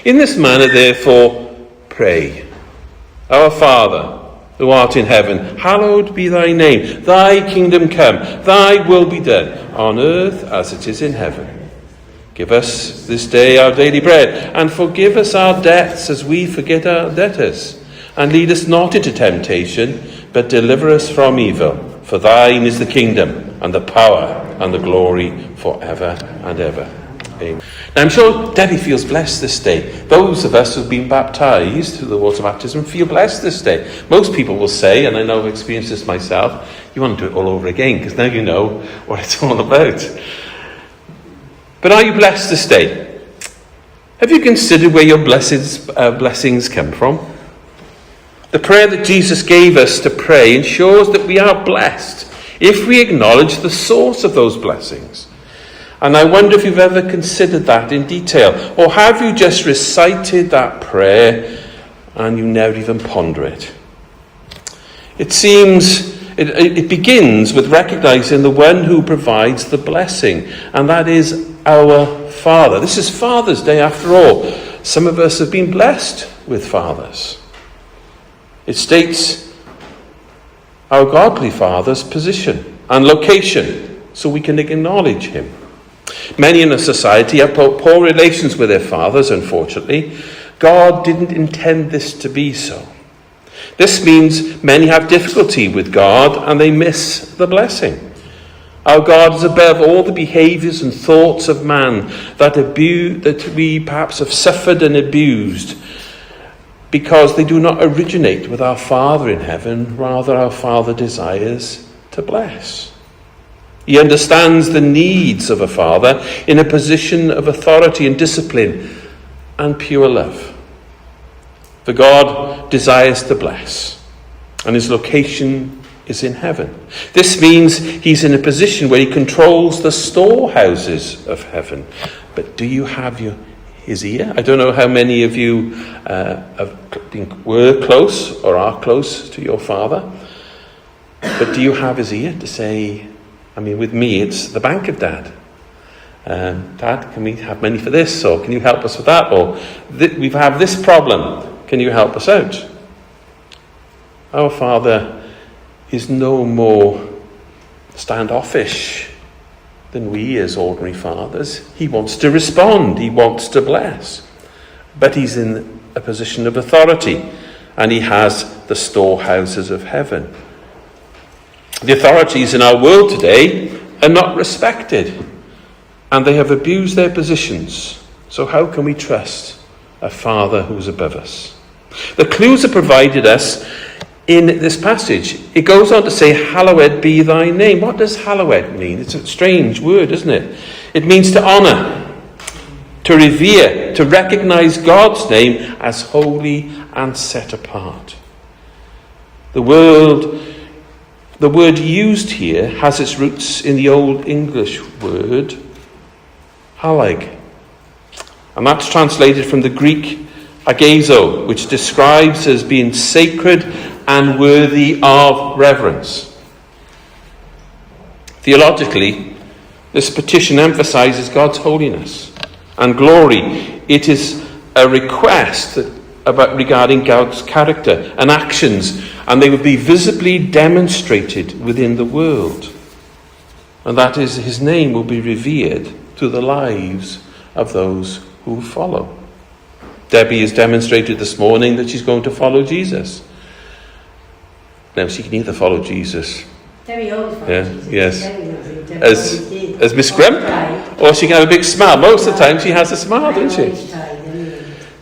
In this manner, therefore, pray. Our Father, who art in heaven, hallowed be thy name. Thy kingdom come, thy will be done, on earth as it is in heaven. Give us this day our daily bread, and forgive us our debts as we forget our debtors. And lead us not into temptation, but deliver us from evil. For thine is the kingdom, and the power, and the glory, forever and ever. Amen. Now, I'm sure Debbie feels blessed this day. Those of us who've been baptised through the water baptism feel blessed this day. Most people will say, and I know I've experienced this myself, you want to do it all over again, because now you know what it's all about. But are you blessed this day? Have you considered where your blessings come from? The prayer that Jesus gave us to pray ensures that we are blessed if we acknowledge the source of those blessings. And I wonder if you've ever considered that in detail. Or have you just recited that prayer and you never even ponder it? It seems it begins with recognizing the one who provides the blessing. And that is our Father. This is Father's Day after all. Some of us have been blessed with fathers. It states our godly Father's position and location so we can acknowledge him. Many in a society have poor relations with their fathers, unfortunately. God didn't intend this to be so. This means many have difficulty with God and they miss the blessing. Our God is above all the behaviours and thoughts of man that we perhaps have suffered and abused, because they do not originate with our Father in heaven. Rather, our Father desires to bless. He understands the needs of a father in a position of authority and discipline and pure love. For God desires to bless, and his location is in heaven. This means he's in a position where he controls the storehouses of heaven. But do you have his ear? I don't know how many of you were close or are close to your father, but do you have his ear to say, with me, it's the bank of Dad. Dad, can we have money for this? Or can you help us with that? Or we have this problem. Can you help us out? Our Father is no more standoffish than we as ordinary fathers. He wants to respond. He wants to bless. But he's in a position of authority, and he has the storehouses of heaven. The authorities in our world today are not respected, and they have abused their positions. So how can we trust a Father who is above us? The clues are provided us in this passage. It goes on to say, hallowed be thy name. What does hallowed mean? It's a strange word, isn't it? It means to honour, to revere, to recognise God's name as holy and set apart. The word used here has its roots in the Old English word halag. And that's translated from the Greek agezo, which describes as being sacred and worthy of reverence. Theologically, this petition emphasizes God's holiness and glory. It is a request regarding God's character and actions, and they would be visibly demonstrated within the world. And that is, his name will be revered through the lives of those who follow. Debbie has demonstrated this morning that she's going to follow Jesus. Now, she can either follow Jesus, Debbie always follows Jesus. Yes, as Miss Grump, or she can have a big smile. Most of the time she has a smile, doesn't she?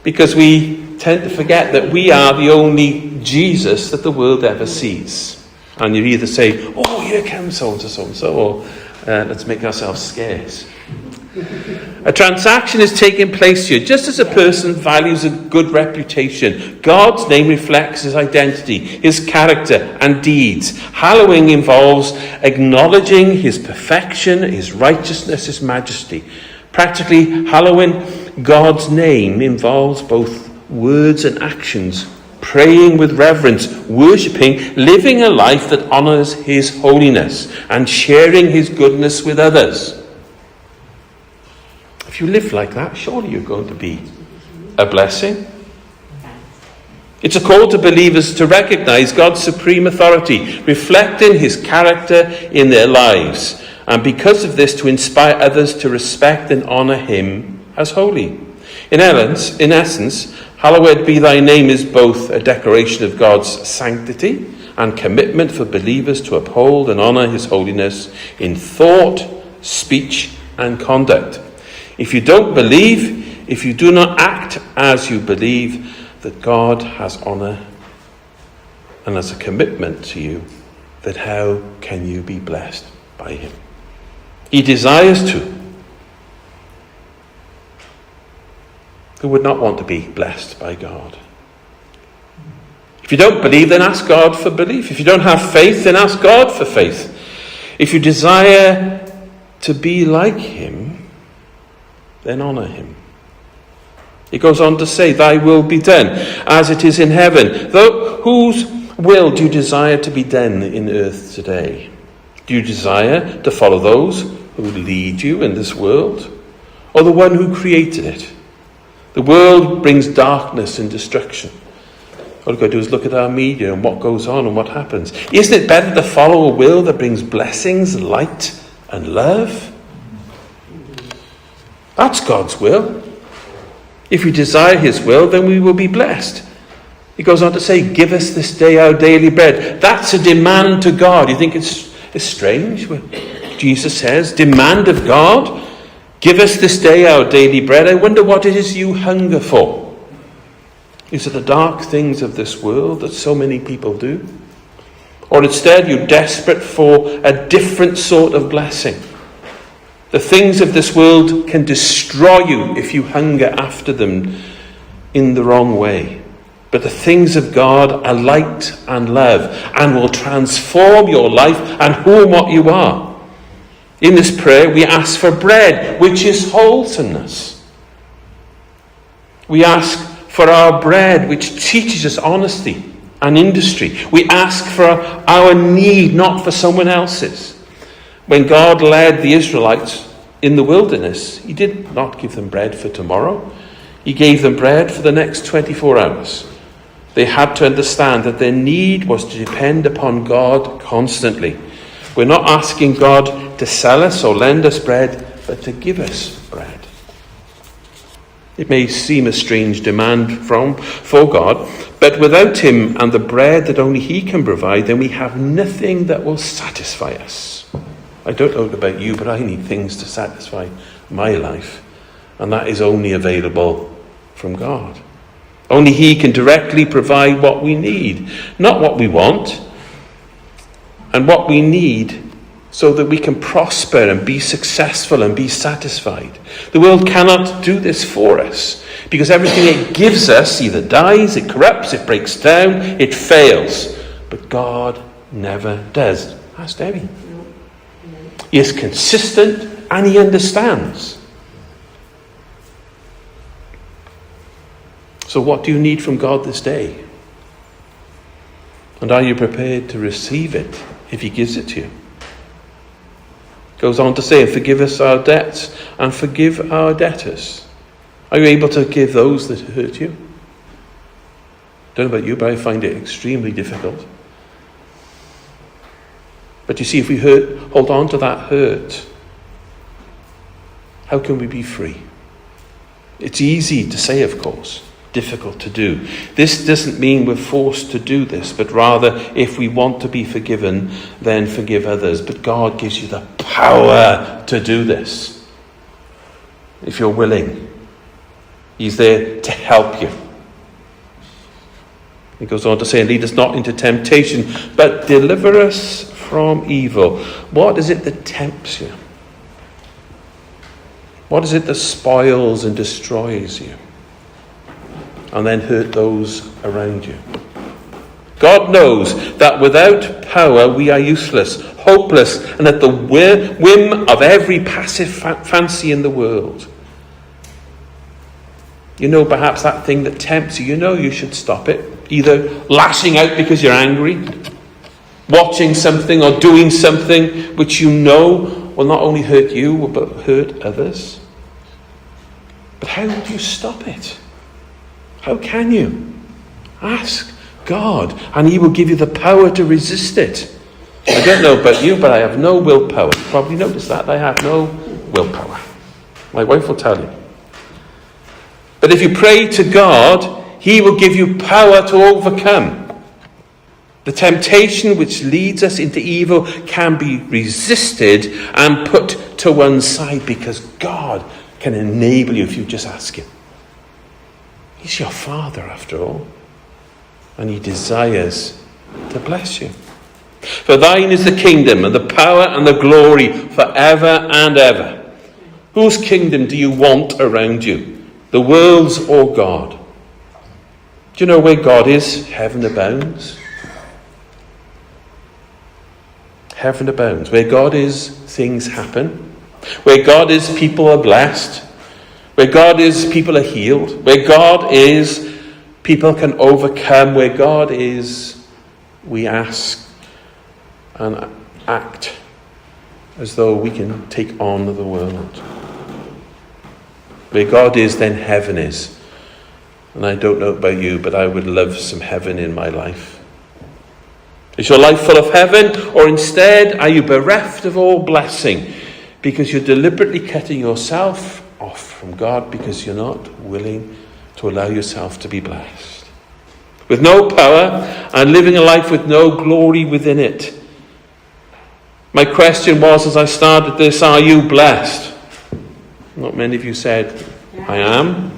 Because we tend to forget that we are the only Jesus that the world ever sees. And you either say, oh, here comes so-and-so, so-and-so, or let's make ourselves scarce. A transaction is taking place here. Just as a person values a good reputation, God's name reflects his identity, his character and deeds. Hallowing involves acknowledging his perfection, his righteousness, his majesty. Practically, hallowing God's name involves both words and actions, praying with reverence, worshipping, living a life that honours his holiness, and sharing his goodness with others. If you live like that, surely you're going to be a blessing. It's a call to believers to recognize God's supreme authority, reflecting his character in their lives, and because of this to inspire others to respect and honour him as holy. In essence, hallowed be thy name is both a declaration of God's sanctity and commitment for believers to uphold and honour his holiness in thought, speech and conduct. If you don't believe, if you do not act as you believe, that God has honour and has a commitment to you, then how can you be blessed by him? He desires to. Who would not want to be blessed by God? If you don't believe, then ask God for belief. If you don't have faith, then ask God for faith. If you desire to be like him, then honour him. It goes on to say, thy will be done, as it is in heaven. Though, whose will do you desire to be done in earth today? Do you desire to follow those who lead you in this world, or the one who created it? The world brings darkness and destruction. All we've got to do is look at our media and what goes on and what happens. Isn't it better to follow a will that brings blessings, light, and love? That's God's will. If we desire his will, then we will be blessed. He goes on to say, give us this day our daily bread. That's a demand to God. You think it's strange when Jesus says, demand of God? Give us this day our daily bread. I wonder what it is you hunger for. Is it the dark things of this world that so many people do? Or instead you're desperate for a different sort of blessing? The things of this world can destroy you if you hunger after them in the wrong way. But the things of God are light and love and will transform your life and who and what you are. In this prayer, we ask for bread, which is wholesomeness. We ask for our bread, which teaches us honesty and industry. We ask for our need, not for someone else's. When God led the Israelites in the wilderness, he did not give them bread for tomorrow. He gave them bread for the next 24 hours. They had to understand that their need was to depend upon God constantly. We're not asking God to sell us or lend us bread, but to give us bread. It may seem a strange demand for God, but without him and the bread that only he can provide, then we have nothing that will satisfy us. I don't know about you, but I need things to satisfy my life, and that is only available from God. Only he can directly provide what we need, not what we want, and what we need so that we can prosper and be successful and be satisfied. The world cannot do this for us because everything it gives us either dies, it corrupts, it breaks down, it fails. But God never does. Ask Debbie. He is consistent and he understands. So what do you need from God this day? And are you prepared to receive it if he gives it to you? Goes on to say, forgive us our debts and forgive our debtors. Are you able to give those that hurt you? Don't know about you, but I find it extremely difficult. But you see, if we hold on to that hurt, how can we be free? It's easy to say, of course, difficult to do. This doesn't mean we're forced to do this, but rather if we want to be forgiven, then forgive others. But God gives you the power to do this. If you're willing, he's there to help you. He goes on to say, lead us not into temptation, but deliver us from evil. What is it that tempts you? What is it that spoils and destroys you? And then hurt those around you. God knows that without power we are useless, hopeless, and at the whim of every passive fancy in the world. You know, perhaps that thing that tempts you, you know you should stop it. Either lashing out because you're angry, watching something or doing something which you know will not only hurt you, but hurt others. But how would you stop it? How can you? Ask God, and he will give you the power to resist it. I don't know about you, but I have no willpower. You probably noticed that. I have no willpower. My wife will tell you. But if you pray to God, he will give you power to overcome. The temptation which leads us into evil can be resisted and put to one side because God can enable you if you just ask him. He's your Father, after all, and he desires to bless you. For thine is the kingdom and the power and the glory forever and ever. Whose kingdom do you want around you? The world's or God? Do you know where God is? Heaven abounds. Heaven abounds. Where God is, things happen. Where God is, people are blessed. Where God is, people are healed. Where God is, people can overcome. Where God is, we ask and act as though we can take on the world. Where God is, then heaven is. And I don't know about you, but I would love some heaven in my life. Is your life full of heaven, or instead are you bereft of all blessing because you're deliberately cutting yourself off from God because you're not willing to allow yourself to be blessed? With no power and living a life with no glory within it. My question was, as I started this, are you blessed? Not many of you said, I am.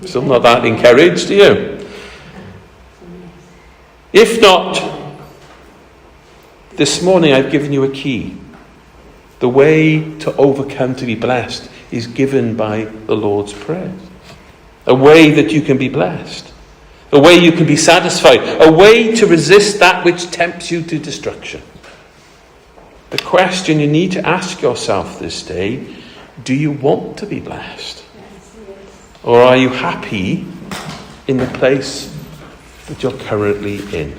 Still not that encouraged, are you? If not, this morning I've given you a key. The way to overcome, to be blessed, is given by the Lord's Prayer. A way that you can be blessed. A way you can be satisfied. A way to resist that which tempts you to destruction. The question you need to ask yourself this day, do you want to be blessed? Or are you happy in the place that you're currently in?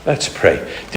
Let's pray.